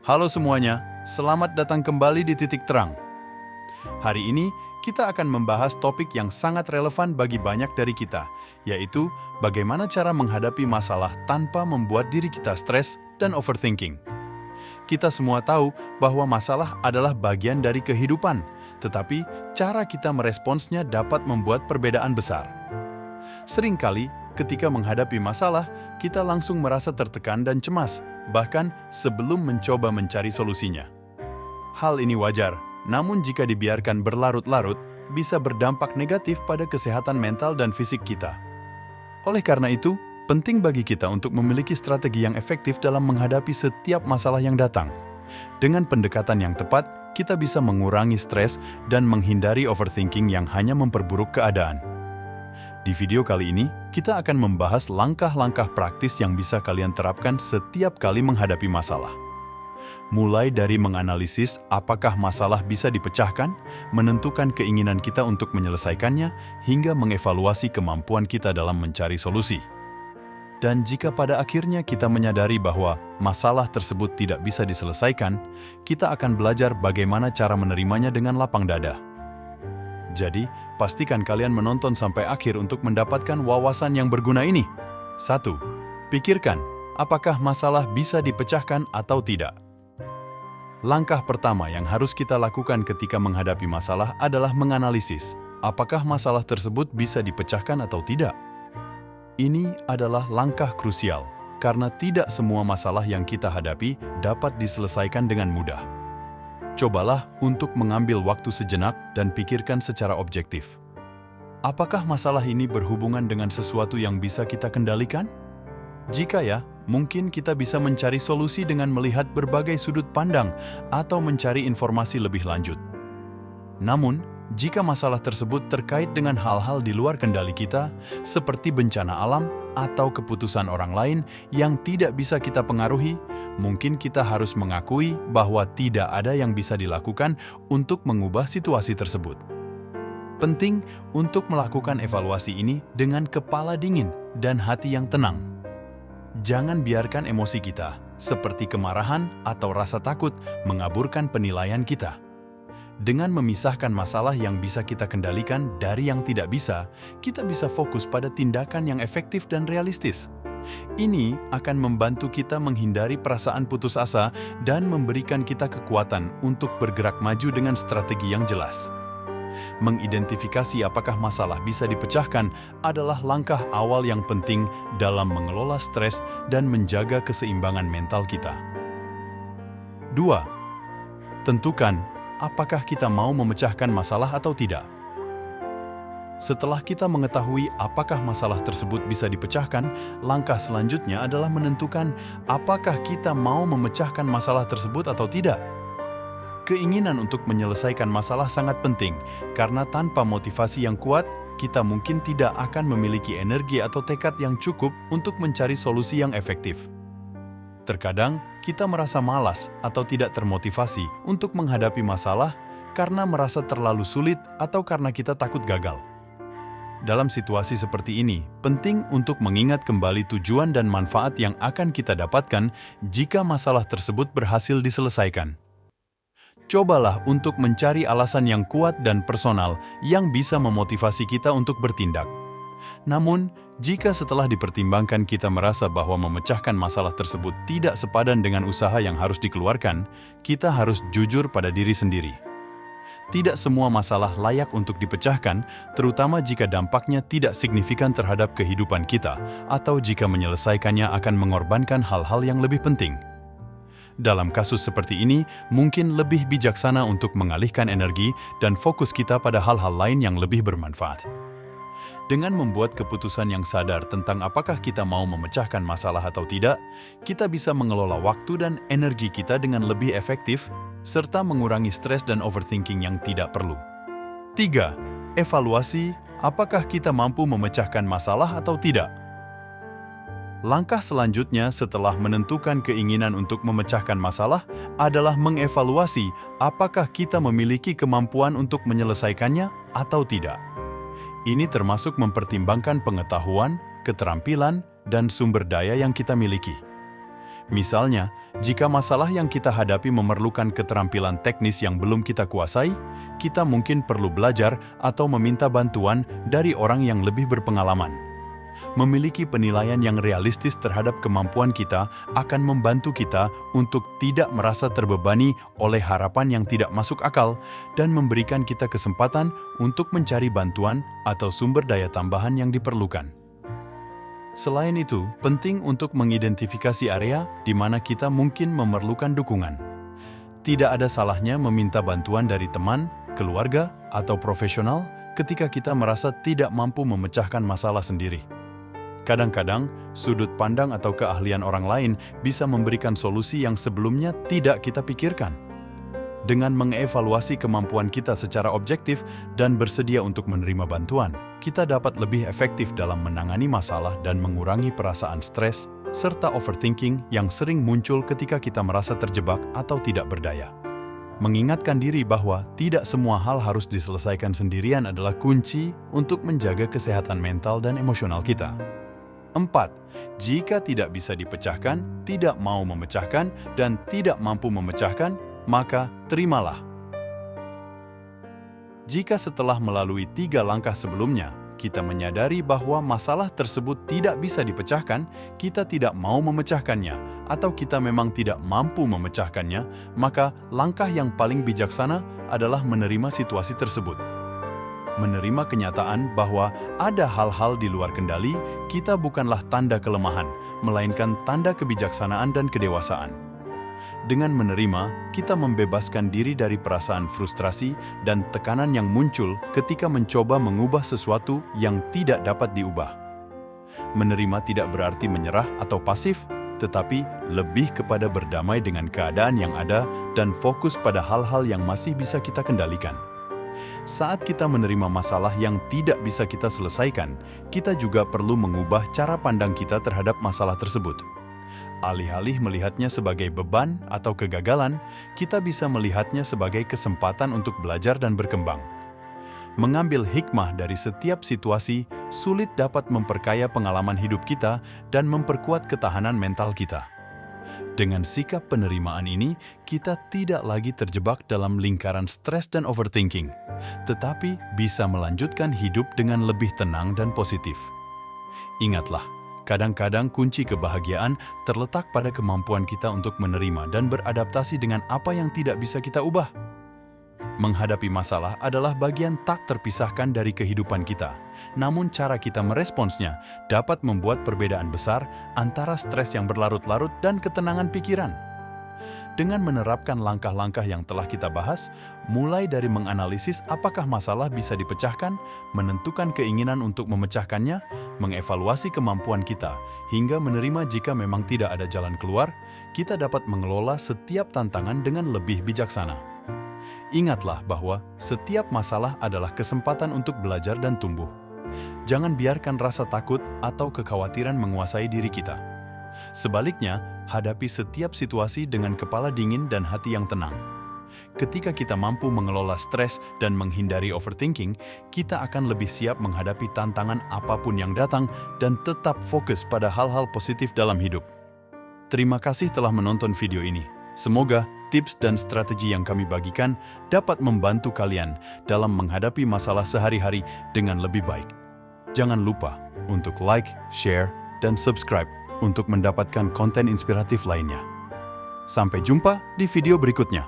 Halo semuanya, selamat datang kembali di Titik Terang. Hari ini kita akan membahas topik yang sangat relevan bagi banyak dari kita, yaitu bagaimana cara menghadapi masalah tanpa membuat diri kita stres dan overthinking. Kita semua tahu bahwa masalah adalah bagian dari kehidupan, tetapi cara kita meresponsnya dapat membuat perbedaan besar. Seringkali, ketika menghadapi masalah, kita langsung merasa tertekan dan cemas, bahkan sebelum mencoba mencari solusinya. Hal ini wajar, namun jika dibiarkan berlarut-larut, bisa berdampak negatif pada kesehatan mental dan fisik kita. Oleh karena itu, penting bagi kita untuk memiliki strategi yang efektif dalam menghadapi setiap masalah yang datang. Dengan pendekatan yang tepat, kita bisa mengurangi stres dan menghindari overthinking yang hanya memperburuk keadaan. Di video kali ini, kita akan membahas langkah-langkah praktis yang bisa kalian terapkan setiap kali menghadapi masalah. Mulai dari menganalisis apakah masalah bisa dipecahkan, menentukan keinginan kita untuk menyelesaikannya, hingga mengevaluasi kemampuan kita dalam mencari solusi. Dan jika pada akhirnya kita menyadari bahwa masalah tersebut tidak bisa diselesaikan, kita akan belajar bagaimana cara menerimanya dengan lapang dada. Jadi, pastikan kalian menonton sampai akhir untuk mendapatkan wawasan yang berguna ini. 1. Pikirkan, apakah masalah bisa dipecahkan atau tidak? Langkah pertama yang harus kita lakukan ketika menghadapi masalah adalah menganalisis, apakah masalah tersebut bisa dipecahkan atau tidak. Ini adalah langkah krusial, karena tidak semua masalah yang kita hadapi dapat diselesaikan dengan mudah. Cobalah untuk mengambil waktu sejenak dan pikirkan secara objektif. Apakah masalah ini berhubungan dengan sesuatu yang bisa kita kendalikan? Jika ya, mungkin kita bisa mencari solusi dengan melihat berbagai sudut pandang atau mencari informasi lebih lanjut. Namun, jika masalah tersebut terkait dengan hal-hal di luar kendali kita, seperti bencana alam atau keputusan orang lain yang tidak bisa kita pengaruhi, mungkin kita harus mengakui bahwa tidak ada yang bisa dilakukan untuk mengubah situasi tersebut. Penting untuk melakukan evaluasi ini dengan kepala dingin dan hati yang tenang. Jangan biarkan emosi kita, seperti kemarahan atau rasa takut, mengaburkan penilaian kita. Dengan memisahkan masalah yang bisa kita kendalikan dari yang tidak bisa, kita bisa fokus pada tindakan yang efektif dan realistis. Ini akan membantu kita menghindari perasaan putus asa dan memberikan kita kekuatan untuk bergerak maju dengan strategi yang jelas. Mengidentifikasi apakah masalah bisa dipecahkan adalah langkah awal yang penting dalam mengelola stres dan menjaga keseimbangan mental kita. 2. Tentukan apakah kita mau memecahkan masalah atau tidak. Setelah kita mengetahui apakah masalah tersebut bisa dipecahkan, langkah selanjutnya adalah menentukan apakah kita mau memecahkan masalah tersebut atau tidak. Keinginan untuk menyelesaikan masalah sangat penting, karena tanpa motivasi yang kuat, kita mungkin tidak akan memiliki energi atau tekad yang cukup untuk mencari solusi yang efektif. Terkadang, kita merasa malas atau tidak termotivasi untuk menghadapi masalah karena merasa terlalu sulit atau karena kita takut gagal. Dalam situasi seperti ini, penting untuk mengingat kembali tujuan dan manfaat yang akan kita dapatkan jika masalah tersebut berhasil diselesaikan. Cobalah untuk mencari alasan yang kuat dan personal yang bisa memotivasi kita untuk bertindak. Namun, jika setelah dipertimbangkan kita merasa bahwa memecahkan masalah tersebut tidak sepadan dengan usaha yang harus dikeluarkan, kita harus jujur pada diri sendiri. Tidak semua masalah layak untuk dipecahkan, terutama jika dampaknya tidak signifikan terhadap kehidupan kita atau jika menyelesaikannya akan mengorbankan hal-hal yang lebih penting. Dalam kasus seperti ini, mungkin lebih bijaksana untuk mengalihkan energi dan fokus kita pada hal-hal lain yang lebih bermanfaat. Dengan membuat keputusan yang sadar tentang apakah kita mau memecahkan masalah atau tidak, kita bisa mengelola waktu dan energi kita dengan lebih efektif, serta mengurangi stres dan overthinking yang tidak perlu. 3. Evaluasi apakah kita mampu memecahkan masalah atau tidak. Langkah selanjutnya setelah menentukan keinginan untuk memecahkan masalah adalah mengevaluasi apakah kita memiliki kemampuan untuk menyelesaikannya atau tidak. Ini termasuk mempertimbangkan pengetahuan, keterampilan, dan sumber daya yang kita miliki. Misalnya, jika masalah yang kita hadapi memerlukan keterampilan teknis yang belum kita kuasai, kita mungkin perlu belajar atau meminta bantuan dari orang yang lebih berpengalaman. Memiliki penilaian yang realistis terhadap kemampuan kita akan membantu kita untuk tidak merasa terbebani oleh harapan yang tidak masuk akal dan memberikan kita kesempatan untuk mencari bantuan atau sumber daya tambahan yang diperlukan. Selain itu, penting untuk mengidentifikasi area di mana kita mungkin memerlukan dukungan. Tidak ada salahnya meminta bantuan dari teman, keluarga, atau profesional ketika kita merasa tidak mampu memecahkan masalah sendiri. Kadang-kadang, sudut pandang atau keahlian orang lain bisa memberikan solusi yang sebelumnya tidak kita pikirkan. Dengan mengevaluasi kemampuan kita secara objektif dan bersedia untuk menerima bantuan, kita dapat lebih efektif dalam menangani masalah dan mengurangi perasaan stres serta overthinking yang sering muncul ketika kita merasa terjebak atau tidak berdaya. Mengingatkan diri bahwa tidak semua hal harus diselesaikan sendirian adalah kunci untuk menjaga kesehatan mental dan emosional kita. 4. Jika tidak bisa dipecahkan, tidak mau memecahkan, dan tidak mampu memecahkan, maka terimalah. Jika setelah melalui 3 langkah sebelumnya, kita menyadari bahwa masalah tersebut tidak bisa dipecahkan, kita tidak mau memecahkannya, atau kita memang tidak mampu memecahkannya, maka langkah yang paling bijaksana adalah menerima situasi tersebut. Menerima kenyataan bahwa ada hal-hal di luar kendali kita bukanlah tanda kelemahan, melainkan tanda kebijaksanaan dan kedewasaan. Dengan menerima, kita membebaskan diri dari perasaan frustrasi dan tekanan yang muncul ketika mencoba mengubah sesuatu yang tidak dapat diubah. Menerima tidak berarti menyerah atau pasif, tetapi lebih kepada berdamai dengan keadaan yang ada dan fokus pada hal-hal yang masih bisa kita kendalikan. Saat kita menerima masalah yang tidak bisa kita selesaikan, kita juga perlu mengubah cara pandang kita terhadap masalah tersebut. Alih-alih melihatnya sebagai beban atau kegagalan, kita bisa melihatnya sebagai kesempatan untuk belajar dan berkembang. Mengambil hikmah dari setiap situasi sulit dapat memperkaya pengalaman hidup kita dan memperkuat ketahanan mental kita. Dengan sikap penerimaan ini, kita tidak lagi terjebak dalam lingkaran stres dan overthinking, tetapi bisa melanjutkan hidup dengan lebih tenang dan positif. Ingatlah, kadang-kadang kunci kebahagiaan terletak pada kemampuan kita untuk menerima dan beradaptasi dengan apa yang tidak bisa kita ubah. Menghadapi masalah adalah bagian tak terpisahkan dari kehidupan kita. Namun cara kita meresponsnya dapat membuat perbedaan besar antara stres yang berlarut-larut dan ketenangan pikiran. Dengan menerapkan langkah-langkah yang telah kita bahas, mulai dari menganalisis apakah masalah bisa dipecahkan, menentukan keinginan untuk memecahkannya, mengevaluasi kemampuan kita, hingga menerima jika memang tidak ada jalan keluar, kita dapat mengelola setiap tantangan dengan lebih bijaksana. Ingatlah bahwa setiap masalah adalah kesempatan untuk belajar dan tumbuh. Jangan biarkan rasa takut atau kekhawatiran menguasai diri kita. Sebaliknya, hadapi setiap situasi dengan kepala dingin dan hati yang tenang. Ketika kita mampu mengelola stres dan menghindari overthinking, kita akan lebih siap menghadapi tantangan apapun yang datang dan tetap fokus pada hal-hal positif dalam hidup. Terima kasih telah menonton video ini. Semoga tips dan strategi yang kami bagikan dapat membantu kalian dalam menghadapi masalah sehari-hari dengan lebih baik. Jangan lupa untuk like, share, dan subscribe untuk mendapatkan konten inspiratif lainnya. Sampai jumpa di video berikutnya.